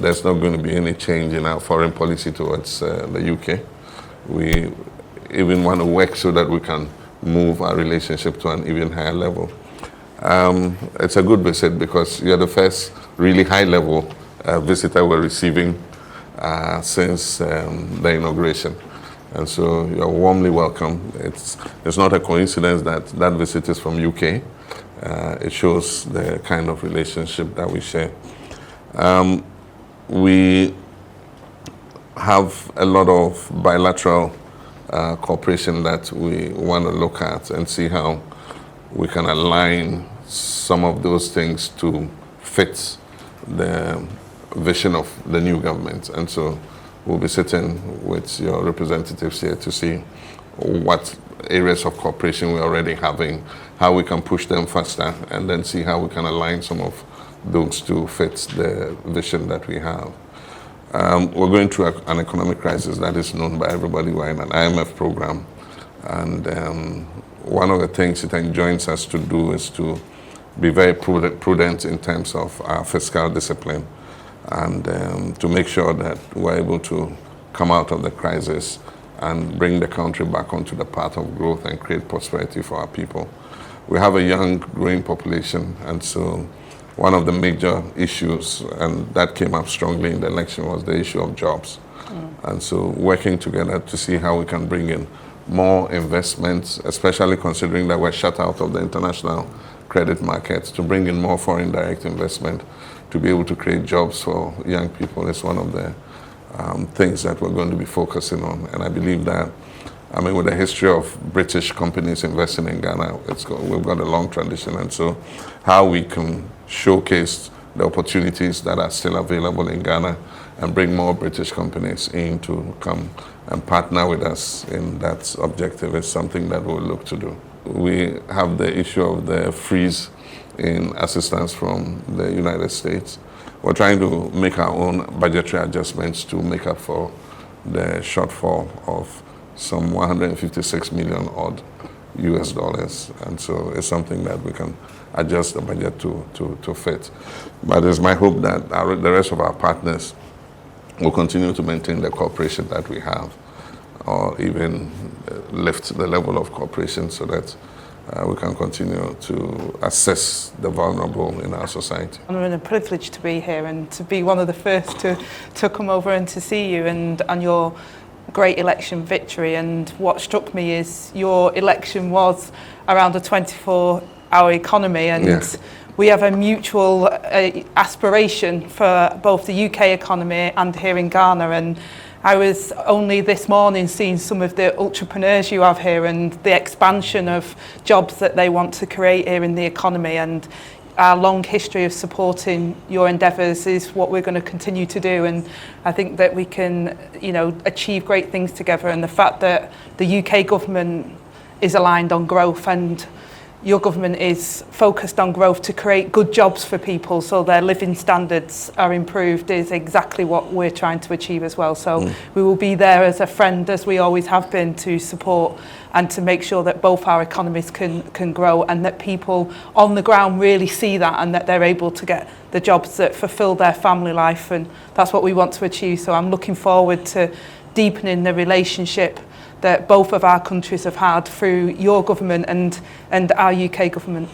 there's not going to be any change in our foreign policy towards the UK. We even want to work so that we can move our relationship to an even higher level. It's a good visit because you're the first really high-level visitor we're receiving since the inauguration. And so you're warmly welcome. It's not a coincidence that that visit is from UK. It shows the kind of relationship that we share. We have a lot of bilateral cooperation that we want to look at and see how we can align some of those things to fit the vision of the new government. And so we'll be sitting with your representatives here to see what areas of cooperation we're already having, how we can push them faster, and then see how we can align some of those to fit the vision that we have. We're going through an economic crisis that is known by everybody. We're in an IMF program, and one of the things it enjoins us to do is to be very prudent in terms of our fiscal discipline, and to make sure that we're able to come out of the crisis and bring the country back onto the path of growth and create prosperity for our people. We have a young, growing population, and so one of the major issues, and that came up strongly in the election, was the issue of jobs. And so working together to see how we can bring in more investments, especially considering that we're shut out of the international credit markets, to bring in more foreign direct investment, to be able to create jobs for young people is one of the things that we're going to be focusing on. And I believe that, I mean, with the history of British companies investing in Ghana, we've got a long tradition. And so how we can showcase the opportunities that are still available in Ghana and bring more British companies in to come and partner with us in that objective is something that we'll look to do. We have the issue of the freeze in assistance from the United States. We're trying to make our own budgetary adjustments to make up for the shortfall of some 156 million odd US dollars. And so it's something that we can adjust the budget to fit. But it's my hope that the rest of our partners will continue to maintain the cooperation that we have, or even lift the level of cooperation so that we can continue to assess the vulnerable in our society. It's a privilege to be here and to be one of the first to come over and to see you and your great election victory. And what struck me is your election was around a 24-hour economy, and we have a mutual aspiration for both the UK economy and here in Ghana. And I was only this morning seeing some of the entrepreneurs you have here and the expansion of jobs that they want to create here in the economy, and our long history of supporting your endeavours is what we're going to continue to do. And I think that we can, achieve great things together. And the fact that the UK government is aligned on growth and your government is focused on growth to create good jobs for people so their living standards are improved is exactly what we're trying to achieve as well. So we will be there as a friend, as we always have been, to support and to make sure that both our economies can grow, and that people on the ground really see that, and that they're able to get the jobs that fulfill their family life. And that's what we want to achieve. So I'm looking forward to deepening the relationship that both of our countries have had through your government and our UK government.